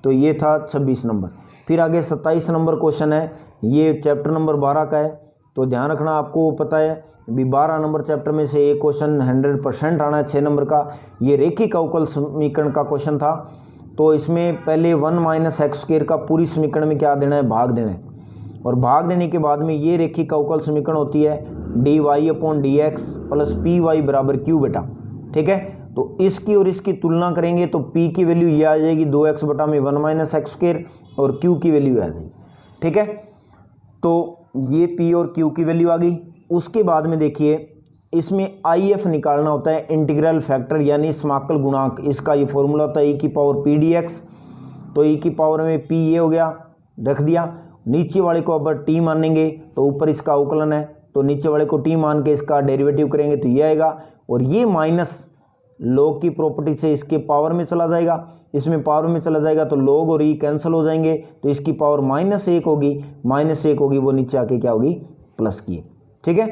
तो ये था 26 नंबर। फिर आगे 27 नंबर क्वेश्चन है, ये चैप्टर नंबर 12 का है। तो ध्यान रखना, आपको पता है अभी 12 नंबर चैप्टर में से एक क्वेश्चन 100% आना है 6 नंबर का। ये रेखिक अवकल समीकरण का क्वेश्चन था। तो इसमें पहले 1 - x² का पूरी समीकरण में क्या देना है, भाग देना है। और भाग देने के बाद में ये रेखिक अवकल समीकरण होती है dy/dx + py = q बेटा। ठीक है, तो इसकी और इसकी तुलना करेंगे तो p की वैल्यू ये आ जाएगी 2x बटा में 1 - x² और q की वैल्यू आ जाएगी। ठीक है, तो ये p और q की वैल्यू आ गई। उसके बाद में देखिए इसमें IF निकालना होता है, इंटीग्रल फैक्टर यानी समाकल गुणांक। इसका ये फॉर्मूला होता है e⁻p dx। तो e⁻ में p ये हो गया, रख दिया। नीचे वाले को अब t मानेंगे तो ऊपर इसका अवकलन है, तो नीचे वाले को t मान के इसका डेरिवेटिव करेंगे तो ये आएगा। और ये माइनस लॉग की प्रॉपर्टी से इसके पावर में चला जाएगा, इसमें पावर में चला जाएगा तो लॉग और e कैंसिल हो जाएंगे, तो इसकी पावर -1 होगी, -1 होगी, वो नीचे आके क्या होगी, प्लस की। ठीक है,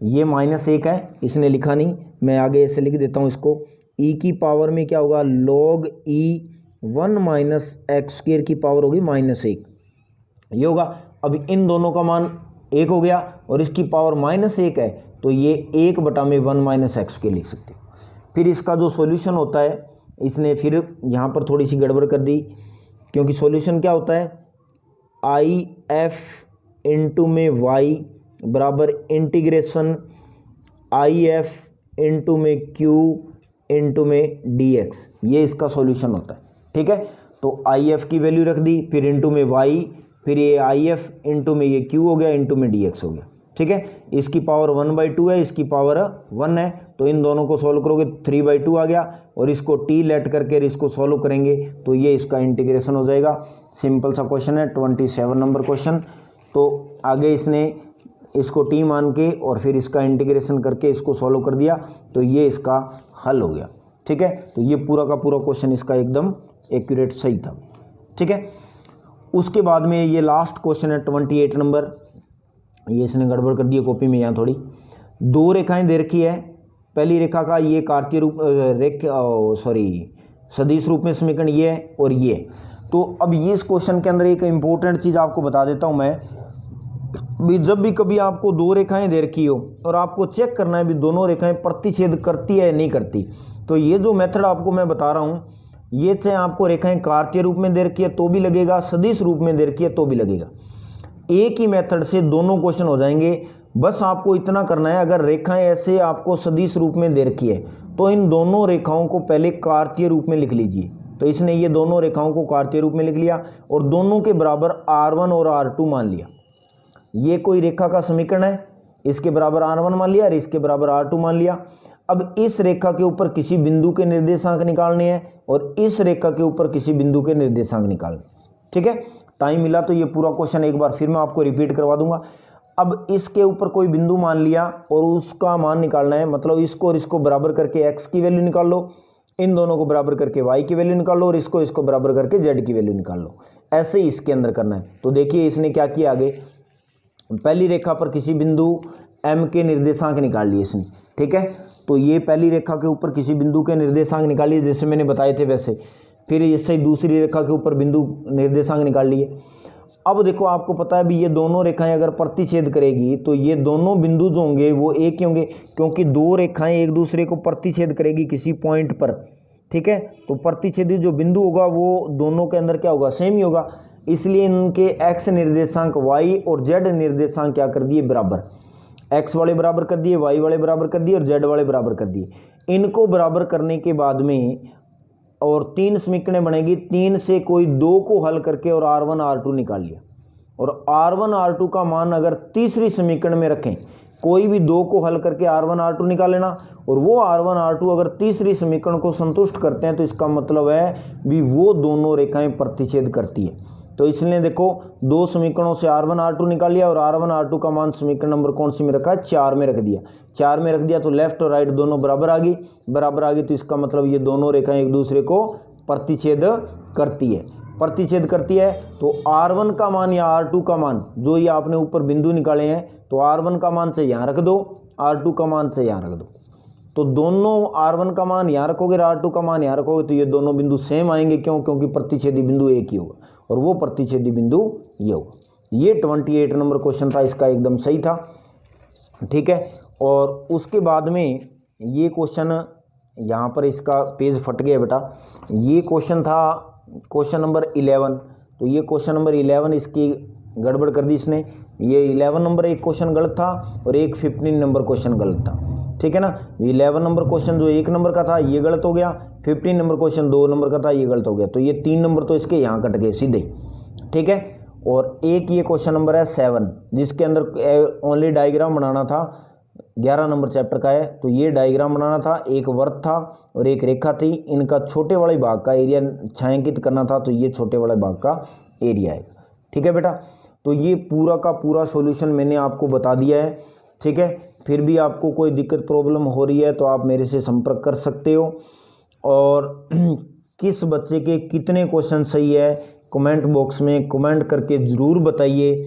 ये -1 है, इसने लिखा नहीं, मैं आगे ऐसे लिख देता हूँ इसको। e की पावर में क्या होगा, log e 1 - x² की पावर होगी -1, ये होगा। अब इन दोनों का मान 1 हो गया और इसकी पावर -1 है, तो ये 1 बटा में 1 - x² लिख सकते हो। फिर इसका जो सॉल्यूशन होता है, इसने फिर यहाँ पर थोड़ी सी गड़बड़ कर दी, क्योंकि सॉल्यूशन क्या होता है, IF इंटू में y बराबर इंटीग्रेशन IF इंटू में q इंटू में dx, ये इसका सॉल्यूशन होता है। ठीक है, तो IF की वैल्यू रख दी, फिर इंटू में y, फिर ये IF इंटू में ये q हो गया, इंटू में dx हो गया। ठीक है, इसकी पावर 1/2 है, इसकी पावर 1 है, तो इन दोनों को सॉल्व करोगे 3/2 आ गया। और इसको t लेट करके इसको सॉल्व करेंगे तो ये इसका इंटीग्रेशन हो जाएगा। सिंपल सा क्वेश्चन है, 27 नंबर क्वेश्चन। तो आगे इसने इसको t मान के और फिर इसका इंटीग्रेशन करके इसको सॉल्व कर दिया, तो ये इसका हल हो गया। ठीक है, तो ये पूरा का पूरा क्वेश्चन इसका एकदम एक्यूरेट सही था। ठीक है, उसके बाद में ये लास्ट क्वेश्चन है 28 नंबर, ये इसने गड़बड़ कर दी है कॉपी में, यहाँ थोड़ी 2 रेखाएं दे रखी है। पहली रेखा का ये कार्तीय रूप सदिश रूप में समीकरण ये है और ये। तो अब ये इस क्वेश्चन के अंदर एक इम्पोर्टेंट चीज़ आपको बता देता हूँ मैं, भी जब भी कभी आपको 2 रेखाएं दे रखी हो और आपको चेक करना है भी दोनों रेखाएं प्रतिच्छेद करती है या नहीं करती, तो ये जो मेथड आपको मैं बता रहा हूँ, ये चाहे आपको रेखाएं कार्तीय रूप में दे रखी है तो भी लगेगा, सदिश रूप में दे रखी है तो भी लगेगा। एक ही मेथड से दोनों क्वेश्चन हो जाएंगे। बस आपको इतना करना है, अगर रेखाएं ऐसे आपको सदिश रूप में दे रखी है तो इन दोनों रेखाओं को पहले कार्तीय रूप में लिख लीजिए। तो इसने ये दोनों रेखाओं को कार्तीय रूप में लिख लिया और दोनों के बराबर r1 और r2 मान लिया। ये कोई रेखा का समीकरण है, इसके बराबर r1 मान लिया और इसके बराबर r2 मान लिया। अब इस रेखा के ऊपर किसी बिंदु के निर्देशांक निकालने हैं और इस रेखा के ऊपर किसी बिंदु के निर्देशांक निकालने। ठीक है, टाइम मिला तो ये पूरा क्वेश्चन एक बार फिर मैं आपको रिपीट करवा दूंगा। अब इसके ऊपर कोई बिंदु मान लिया और उसका मान निकालना है, मतलब इसको और इसको बराबर करके x की वैल्यू निकाल लो, इन दोनों को बराबर करके y की वैल्यू निकाल लो और इसको बराबर करके z की वैल्यू निकाल लो। ऐसे ही इसके अंदर करना है। तो देखिए इसने क्या किया, आगे पहली रेखा पर किसी बिंदु m के निर्देशांक निकाल लिए इसने। ठीक है, तो ये पहली रेखा के ऊपर किसी बिंदु के निर्देशांक निकाल लिए जैसे मैंने बताए थे वैसे। फिर इससे दूसरी रेखा के ऊपर बिंदु निर्देशांक निकाल लिए। अब देखो आपको पता है भी ये दोनों रेखाएं अगर प्रतिच्छेद करेगी तो ये दोनों बिंदु जो होंगे वो एक ही होंगे, क्योंकि 2 रेखाएं एक दूसरे को प्रतिच्छेद करेगी किसी पॉइंट पर। ठीक है, तो प्रतिच्छेदी जो बिंदु होगा वो दोनों के अंदर क्या होगा, सेम ही होगा। इसलिए इनके x निर्देशांक y और z निर्देशांक क्या कर दिए, बराबर। x वाले बराबर कर दिए, y वाले बराबर कर दिए और z वाले बराबर कर दिए। इनको बराबर करने के बाद में और 3 समीकरणें बनेगी, 3 से कोई 2 को हल करके और r1 r2 निकाल लिया। और r1 r2 का मान अगर तीसरी समीकरण में रखें, कोई भी 2 को हल करके r1 r2 निकाल लेना, और वो r1 r2 अगर तीसरी समीकरण को संतुष्ट करते हैं तो इसका मतलब है भी वो दोनों रेखाएं प्रतिच्छेद करती है। तो इसलिए देखो 2 समीकरणों से r1 r2 निकाल लिया और r1 r2 का मान समीकरण नंबर कौन सी में रखा है, 4 में रख दिया। 4 में रख दिया तो लेफ्ट और राइट दोनों बराबर आ गई, बराबर आ गई तो इसका मतलब ये दोनों रेखाएं एक दूसरे को प्रतिच्छेद करती है। प्रतिच्छेद करती है तो r1 का मान या r2 का मान, जो ये आपने ऊपर बिंदु निकाले हैं, तो r1 का मान से यहाँ रख दो, r2 का मान से यहाँ रख दो। तो दोनों r1 का मान यहाँ रखोगे और r2 का मान यहाँ रखोगे तो ये दोनों बिंदु सेम आएंगे। क्यों? क्योंकि प्रतिच्छेदी बिंदु एक ही होगा। और वो प्रतिच्छेदी बिंदु ये होगा। ये 28 नंबर क्वेश्चन था, इसका एकदम सही था। ठीक है, और उसके बाद में ये क्वेश्चन यहाँ पर इसका पेज फट गया बेटा। ये क्वेश्चन था क्वेश्चन नंबर 11। तो ये क्वेश्चन नंबर 11 इसकी गड़बड़ कर दी इसने। ये 11 नंबर एक क्वेश्चन गलत था और एक 15 नंबर क्वेश्चन गलत था। ठीक है ना, 11 नंबर क्वेश्चन जो 1 नंबर का था ये गलत हो गया, 15 नंबर क्वेश्चन 2 नंबर का था ये गलत हो गया। तो ये 3 नंबर तो इसके यहाँ कट गए सीधे। ठीक है, और एक ये क्वेश्चन नंबर है 7 जिसके अंदर ओनली डायग्राम बनाना था, 11 नंबर चैप्टर का है। तो ये डायग्राम बनाना था, एक वर्त था और एक रेखा थी, इनका छोटे वाले भाग का एरिया छायांकित करना था। तो ये छोटे वाले भाग का एरिया है। ठीक है बेटा, तो ये पूरा का पूरा सॉल्यूशन मैंने आपको बता दिया है। ठीक है, फिर भी आपको कोई दिक्कत प्रॉब्लम हो रही है तो आप मेरे से संपर्क कर सकते हो। और किस बच्चे के कितने क्वेश्चन सही है कमेंट बॉक्स में कमेंट करके ज़रूर बताइए।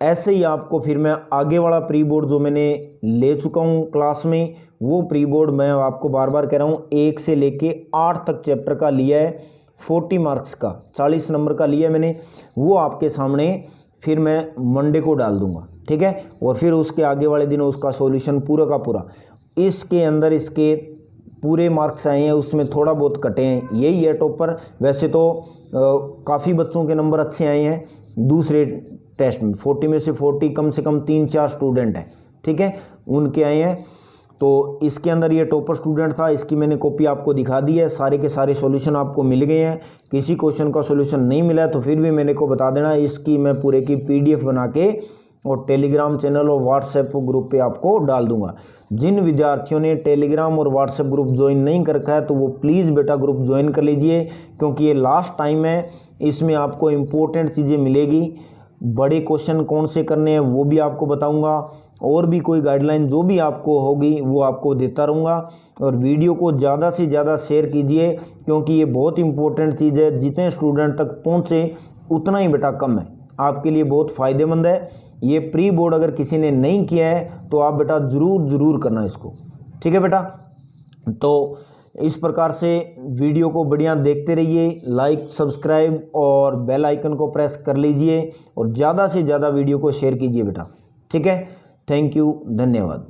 ऐसे ही आपको फिर मैं आगे वाला प्री बोर्ड जो मैंने ले चुका हूँ क्लास में, वो प्री बोर्ड मैं आपको बार बार कह रहा हूँ 1 से लेके 8 तक चैप्टर का लिया है, 40 मार्क्स का 40 नंबर का लिया है मैंने, वो आपके सामने फिर मैं मंडे को डाल दूंगा। ठीक है, और फिर उसके आगे वाले दिन उसका सॉल्यूशन पूरा का पूरा। इसके अंदर इसके पूरे मार्क्स आए हैं, उसमें थोड़ा बहुत कटे हैं, यही है टॉपर। वैसे तो काफ़ी बच्चों के नंबर अच्छे आए हैं दूसरे टेस्ट में, 40 में से 40 कम से कम 3-4 स्टूडेंट हैं। ठीक है, उनके आए हैं। तो इसके अंदर ये टॉपर स्टूडेंट था, इसकी मैंने कॉपी आपको दिखा दी है, सारे के सारे सॉल्यूशन आपको मिल गए हैं। किसी क्वेश्चन का सॉल्यूशन नहीं मिला है तो फिर भी मैंने को बता देना, इसकी मैं पूरे की PDF बना के और टेलीग्राम चैनल और व्हाट्सएप ग्रुप पे आपको डाल दूंगा। जिन विद्यार्थियों ने टेलीग्राम और व्हाट्सएप ग्रुप ज्वाइन नहीं कर रखा है तो वो प्लीज़ बेटा ग्रुप ज्वाइन कर लीजिए, क्योंकि ये लास्ट टाइम है, इसमें आपको इम्पोर्टेंट चीज़ें मिलेगी। बड़े क्वेश्चन कौन से करने हैं वो भी आपको बताऊंगा, और भी कोई गाइडलाइन जो भी आपको होगी वो आपको देता रहूँगा। और वीडियो को ज़्यादा से ज़्यादा शेयर कीजिए, क्योंकि ये बहुत इंपॉर्टेंट चीज़ है। जितने स्टूडेंट तक पहुँचे उतना ही बेटा कम है, आपके लिए बहुत फ़ायदेमंद है। ये प्री बोर्ड अगर किसी ने नहीं किया है तो आप बेटा ज़रूर करना इसको। ठीक है बेटा, तो इस प्रकार से वीडियो को बढ़िया देखते रहिए, लाइक सब्सक्राइब और बेल आइकन को प्रेस कर लीजिए और ज़्यादा से ज़्यादा वीडियो को शेयर कीजिए बेटा। ठीक है, थैंक यू, धन्यवाद।